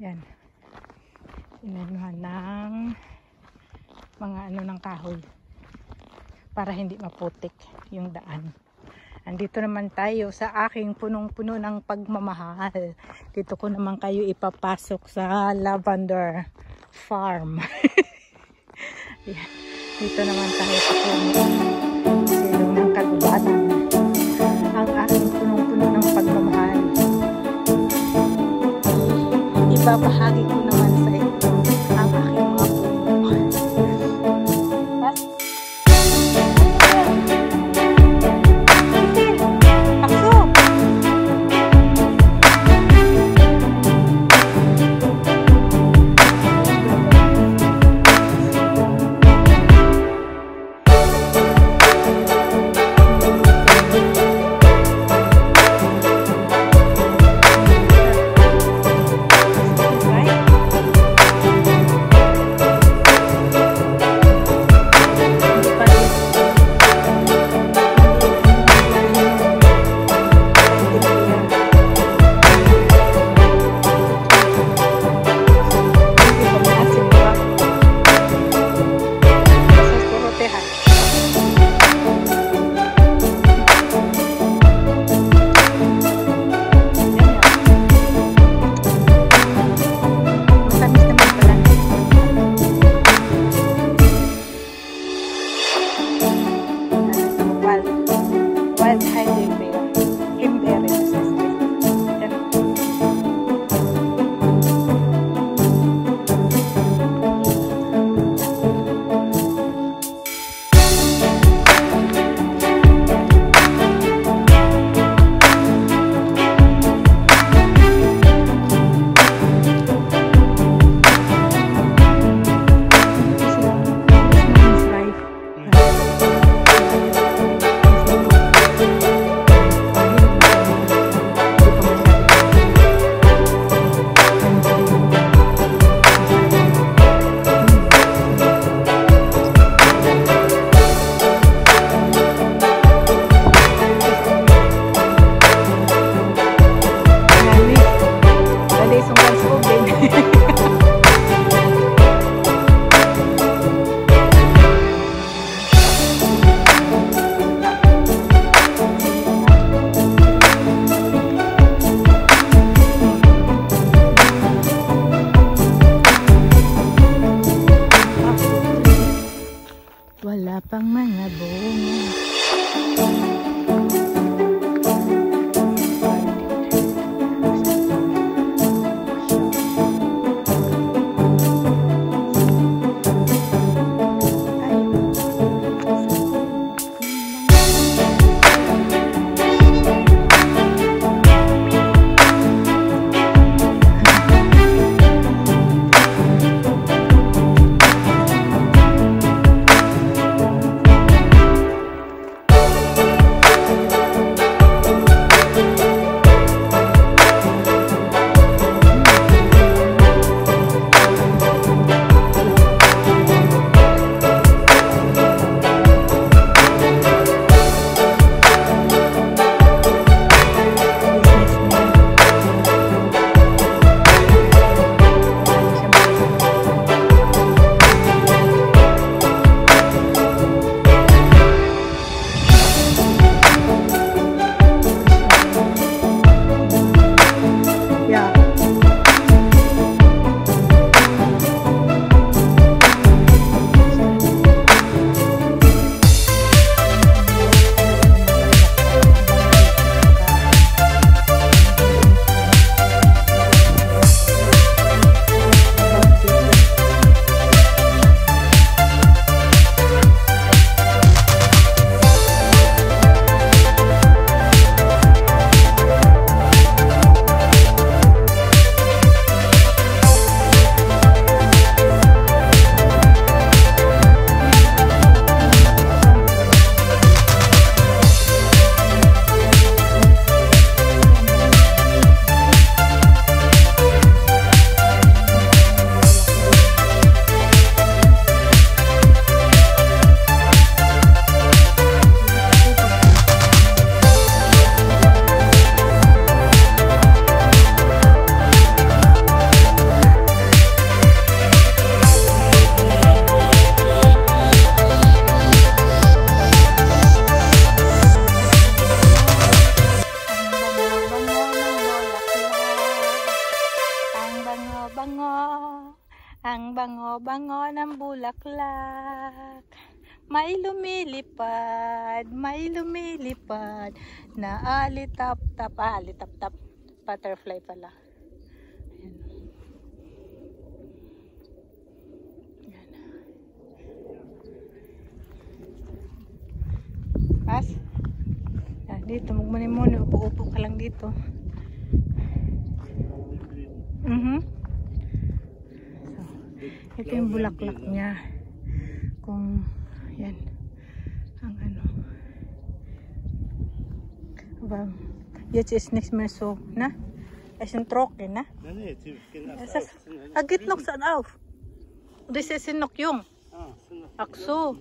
Yan. Inanuhan ng mga ng kahoy para hindi maputik yung daan. Andito naman tayo sa aking punong-puno ng pagmamahal. Dito ko naman kayo ipapasok sa lavender farm. Yan. Dito naman tayo sa silong ng kagubatan. Ang aking punong-puno ng pagmamahal. Ibabahagi ko naman sa inyo ang aking mga puno. Wala pang mga bunga. bango, ang bango-bango ng bulaklak. May lumilipad na alitap-tap, alitap-tap, butterfly pala. Ayan. Ayan. Pas? Ayan, dito, magmuni-muni, upo-upo ka lang dito. So, ito yung bulaklak niya. Kung yan ang ano. Jetzt ist nichts mehr so, na? Es ist trocken, na? Nee, die gehen erst auf. Geht noch so auf. Das ist noch jung. Ah, sind noch Ach so.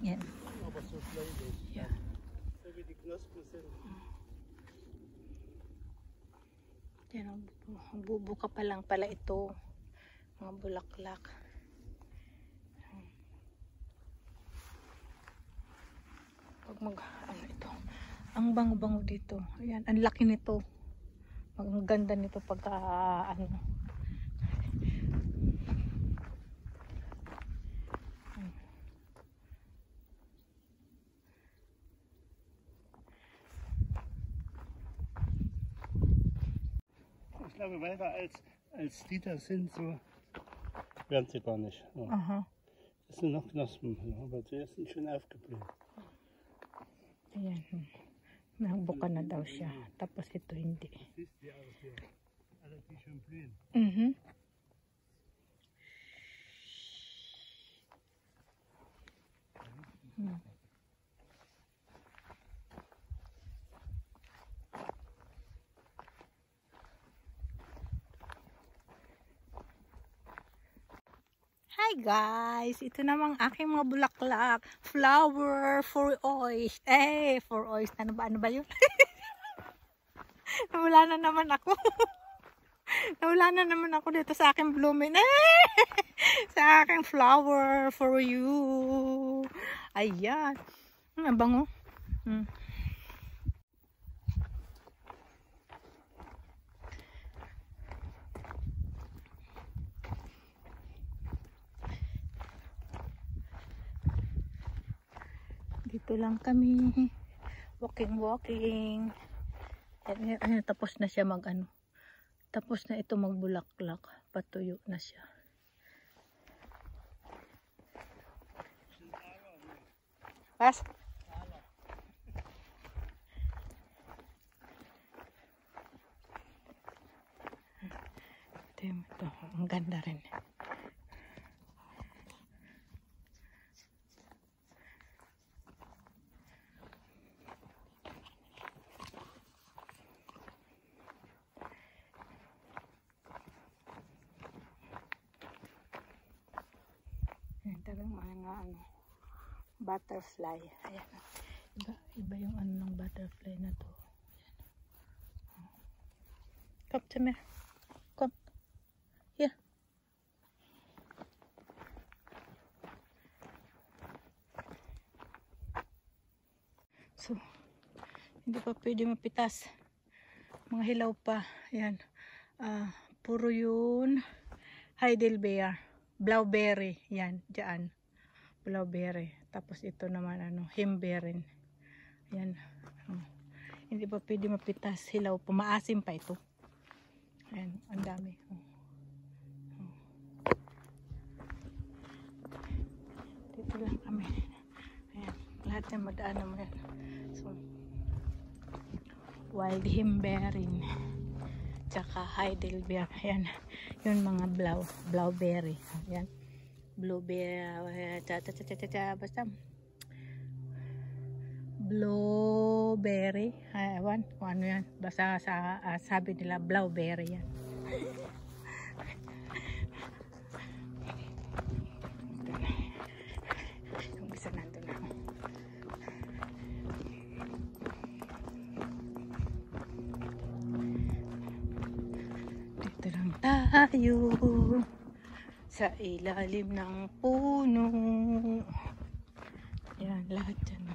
Yan. aber so fleischig. Ja. So wie die Knospen sind. Yan, bubuka pa lang pala ito. Mga bulaklak. Pag ano ito, ang bango-bango dito. Ayan, ang laki nito. Ang ganda nito pagka ano. Ich glaube, weiter als die da sind, so werden sie gar nicht. Ja. Aha. Das sind noch Knospen, aber die sind schon aufgeblüht. Ayan. Nagbuka na daw siya. Tapos ito hindi. Siehst du auch hier? Alle die schon blühen. Hi guys! Ito namang aking mga bulaklak. Flower for oyster. For oyster. Ano ba yun? Nawala na naman ako. Nawala na naman ako dito sa aking blooming. Sa aking flower for you. Ayan. Ang bango. Dito lang kami. Walking. Ayan, tapos na siya mag-ano. Tapos na ito magbulaklak. Patuyo na siya. Pas? Ito. Ang ganda rin. Talagang mga ano, butterfly. Ayan. Iba yung ano ng butterfly na to. Ayan. Come to me. Come. Here. So, hindi pa pwede mapitas. Mga hilaw pa. Ayan. Puro yun. Heidelbeer. Blauberry, yan, dyan. Blauberry. Tapos ito naman, himbeerin. Yan. Hindi pa pwede mapitas. Hilaw pa. Maasim pa ito. Ayan, ang dami. Dito lang kami. Ayan, lahat yan madaan naman yan. So, wild himbeerin. Tsaka Heidelbeer. Ayan. Yun mga blauberry. Ayan. Blueberry. Basta. Blueberry. Ewan kung ano yan. Basta sabi nila blauberry yan. Yung isa nandun na. Dito lang tayo sa ilalim ng puno. Yan, lahat dyan.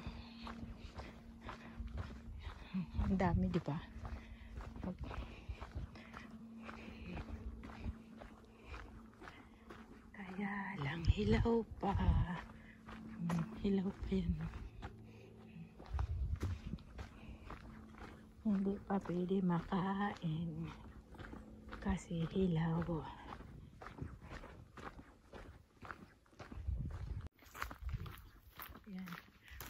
Ang dami, di ba? Kaya lang hilaw pa. Hilaw pa yan. Hindi pa pwede makain kasi hilaw. Yan.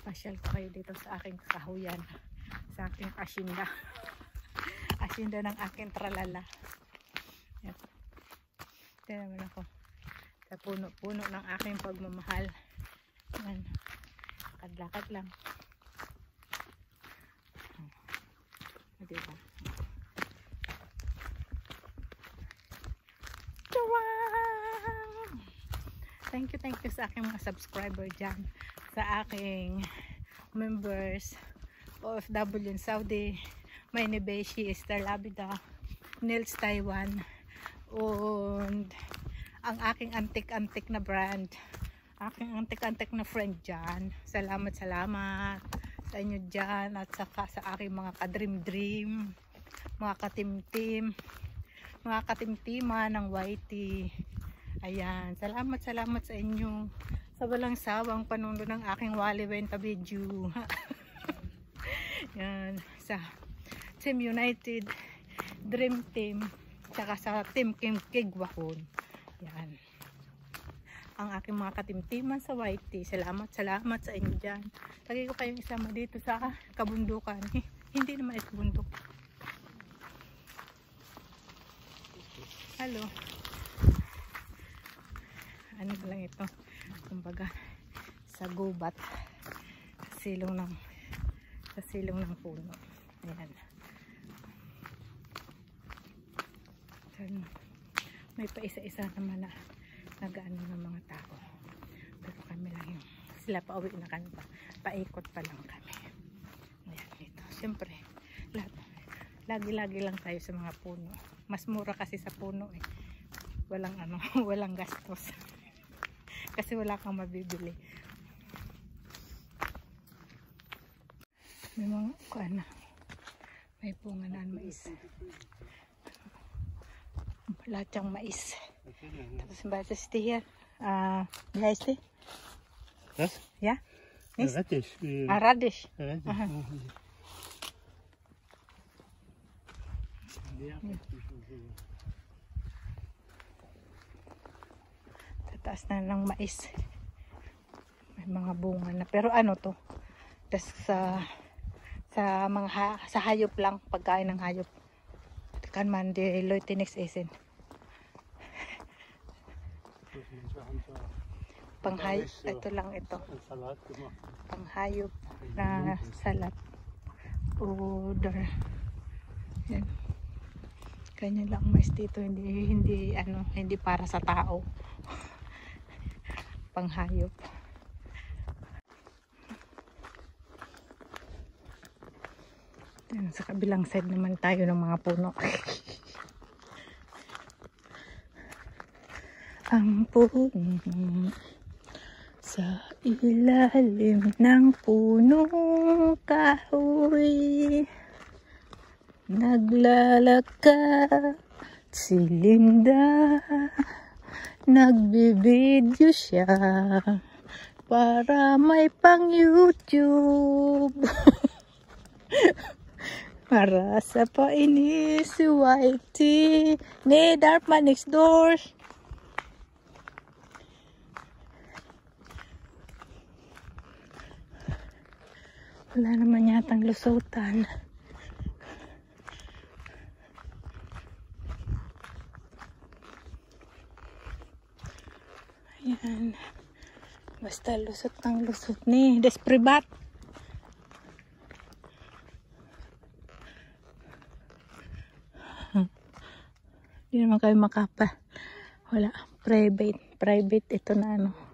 Pasyal ko kayo dito sa aking kahuyan, sa aking asyenda. Asyenda ng aking tralala. Yan. Ito naman ako sa puno-puno ng aking pagmamahal. Yan. Lakad-lakad lang. Diba? Thank you sa aking mga subscriber dyan, sa aking members, OFW in Saudi, my Nebeshi, Esther Labida, Nils Taiwan, and ang aking antik-antik na brand, aking antik-antik na friend dyan. Salamat sa inyo dyan, at saka sa aking mga ka-dream-dream, mga katimtim, mga katimtima ng YT. Ayan, salamat sa inyo sa walang sawang panunood ng aking Wally Wenta video. Yan, sa Team United, Dream Team, saka sa Team Kim Kigwakon. Yan. Ang aking mga katimtiman sa YT. Salamat sa inyo dyan. Lagi ko kayong isama dito sa kabundukan. Hindi naman ito bundok. Hello. Ano lang ito? Kumbaga, sa gubat. Sa silong ng puno. Ayan. May pa isa-isa naman na nagaano ng mga tao, pero kami lang yung sila pa uwi na kami pa, paikot pa lang kami. Ayan, dito siyempre lagi lang tayo sa mga puno, mas mura kasi sa puno eh, walang ano walang gastos kasi wala kang mabibili. May mga kuana, may bunga na mais, lahat yung mais. Tapos basta stay here. Yeah, stay. Was? Yeah? Nice. Radish. Radish. Tataas na ng mais. May mga bunga na. Pero ano to? Tas sa hayop lang, pagkain ng hayop. Kan man de Leute nichts essen. Panghayop, ito lang ito. Panghayop na salat. Oder. Yan. Kanya lang mais dito, hindi para sa tao. Panghayop. Yan, sa kabilang side naman tayo ng mga puno. Ang puno sa ilalim ng punong kahoy, naglalakad si Linda, nagbibideo siya para may pang YouTube. Para sa painis si Whitey ni Darkman next door. Wala naman yatang lusutan. Ayan. Basta lusot ng lusot ni Despribat. Hindi naman kayo makapa. Wala. Private ito na ano.